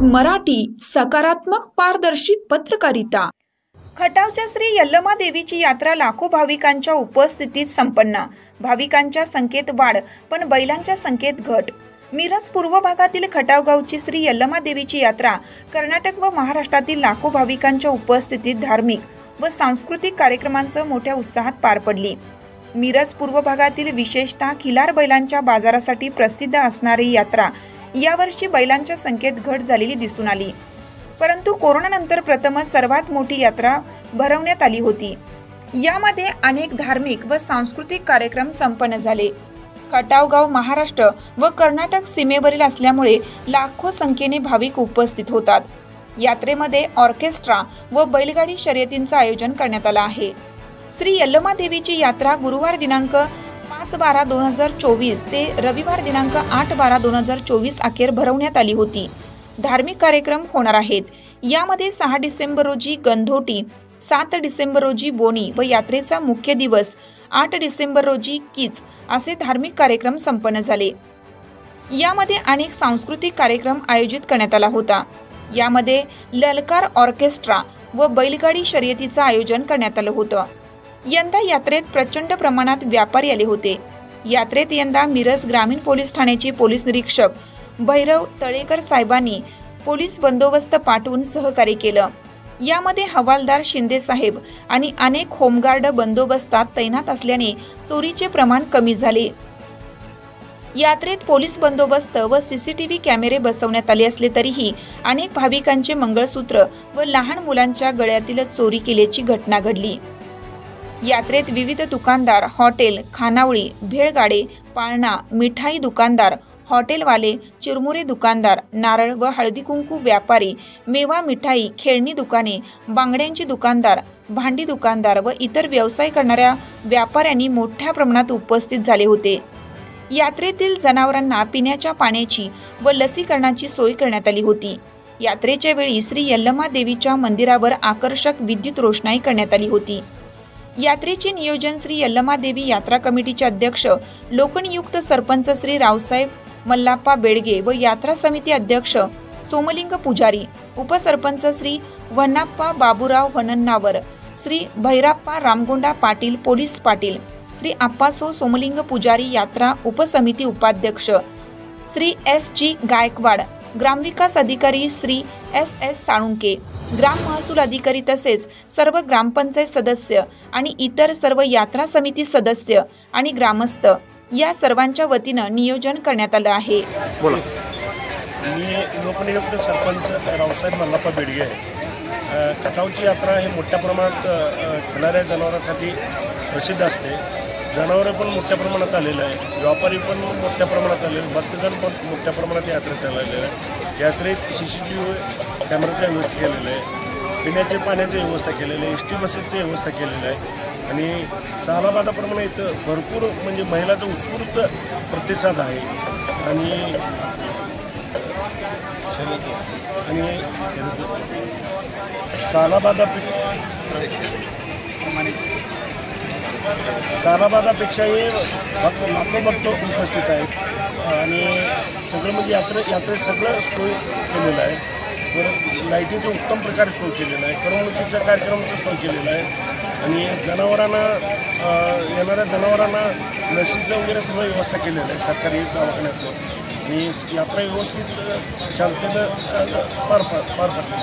मराठी सकारात्मक पारदर्शी पत्रकारिता। खटावच्या श्री यल्लमा देवीची यात्रा लाखो भाविकांच्या उपस्थितीत संपन्न। भाविकांच्या संख्येत वाढ पण बैलांच्या संख्येत घट। मिरज पूर्व भागातील खटाव गावची श्री यल्लमा देवीची यात्रा कर्नाटक व महाराष्ट्रातील लाखो भाविकांच्या उपस्थितीत धार्मिक व सांस्कृतिक कार्यक्रमांसह मोठ्या उत्साहात पार पडली। मिरज पूर्व भागातील विशेषतः खिलार बैलांच्या बाजारासाठी प्रसिद्ध असणारी यात्रा यावर्षी बैलांच्या संख्येत घट झालेली दिसून आली। परंतु कोरोनानंतर प्रथमच सर्वात मोठी यात्रा भरवण्यात आली होती। यामध्ये अनेक धार्मिक व सांस्कृतिक कार्यक्रम संपन्न झाले। खटाव गाव महाराष्ट्र व कर्नाटक सीमेवरील असल्यामुळे लाखो संख्येने भाविक उपस्थित होतात। यात्रेमध्ये ऑर्केस्ट्रा व बैलगाडी शर्यतींचे आयोजन करण्यात आले आहे। श्री यल्लमा देवीची यात्रा गुरुवार दिनांक 5/12/2024 ते रविवार दिनांक 8/12/2024 अखेर भरवण्यात आली होती। धार्मिक कार्यक्रम होणार आहेत। यामध्ये 6 डिसेंबर रोजी गंधोटी, 7 डिसेंबर रोजी बोनी व यात्रेचा मुख्य दिवस 8 डिसेंबर रोजी कीच असे धार्मिक कार्यक्रम संपन्न झाले। यामध्ये अनेक सांस्कृतिक कार्यक्रम आयोजित करण्यात आला होता। यामध्ये ललकार ऑर्केस्ट्रा व बैलगाडी शर्यतीचे आयोजन करण्यात आले होते। यंदा यात्रेत प्रचंड प्रमाणात व्यापारी आले होते। यात्रेत यंदा मिरज ग्रामीण पोलीस ठाण्याचे पोलीस निरीक्षक भैरव तळेकर साहेबांनी पोलीस बंदोबस्त पाठवून सहकार्य केलं। यामध्ये हवालदार शिंदे साहेब आणि अनेक होमगार्ड बंदोबस्तात तैनात असल्याने चोरीचे प्रमाण कमी झाले। यात्रेत पोलीस बंदोबस्त व सीसीटीव्ही कॅमेरे बसवण्यात आले असले तरीही अनेक भाविकांचे मंगळसूत्र व लहान मुलांच्या गळ्यातील चोरी केल्याची घटना घडली। यात्रेत विविध दुकानदार, हॉटेल, खानावळी, भेळगाडे, पाळणा, मिठाई दुकानदार, हॉटेलवाले, चिरमुरे दुकानदार, नारळ व हळदी कुंकू व्यापारी, मेवा मिठाई, खेळणी दुकाने, बांगड्यांची दुकानदार, भांडी दुकानदार व इतर व्यवसाय करणाऱ्या व्यापाऱ्यांनी मोठ्या प्रमाणात उपस्थित झाले होते। यात्रेतील जनावरांना पिण्याच्या पाण्याची व लसीकरणाची सोय करण्यात आली होती। यात्रेच्या वेळी श्री यल्लमा देवीच्या मंदिरावर आकर्षक विद्युत रोषणाई करण्यात आली होती। यात्रेचे नियोजन श्री यल्लमा देवी यात्रा कमिटीचे अध्यक्ष लोकनियुक्त सरपंच श्री रावसाहेब मल्लाप्पा बेडगे व यात्रा समिती अध्यक्ष सोमलिंग पुजारी, उपसरपंच श्री वन्नाप्पा बाबूराव वनन्नावर, श्री भैराप्पा रामगोंडा पाटील, पोलीस पाटील, श्री आप्पासो सोमलिंग पुजारी, यात्रा उपसमिती उपाध्यक्ष श्री SG गायकवाड, ग्रामविकास अधिकारी श्री SS साळुंके, ग्राम महसूल अधिकारी तसेच सर्व ग्रामपंचायत सदस्य आणि इतर सर्व यात्रा समिती सदस्य आणि ग्रामस्थ या सर्वांच्या वतीनं नियोजन करण्यात आलं आहे। बोला। मी लोकनियुक्त सरपंच रावसाहेब मल्लाप्पा बेडगे आहे। खटावची यात्रा ही मोठ्या प्रमाणात खिलाऱ्या जनावरांसाठी प्रसिद्ध असते। जनावरे पण मोठ्या प्रमाणात आलेले आहे, व्यापारी पण मोठ्या प्रमाणात आलेले, भक्तजन पण मोठ्या प्रमाणात यात्रेत आलेले आहे। यात्रेत CCTV कॅमेऱ्याची व्यवस्था केलेली आहे, पिण्याच्या पाण्याची व्यवस्था केलेली आहे, ST बसेसची व्यवस्था केलेली आहे आणि सालाबादाप्रमाणे इथं भरपूर म्हणजे महिलांचा उत्स्फूर्त प्रतिसाद आहे आणि सालाबादापेक्षाही लाखो भक्त उपस्थित आहेत आणि सगळं म्हणजे यात्रेत सगळं सोय केलेलं आहे। तर लाईटीचं उत्तम प्रकारे सोय केलेलं आहे, करमणुकीच्या कार्यक्रमाची सोय केलेलं आहे आणि जनावरांना येणाऱ्या जनावरांना लसीचं वगैरे सगळं व्यवस्था केलेलं आहे सरकारी दवाखान्यातलं आणि यात्रा व्यवस्थित शांततेनं पार पडते।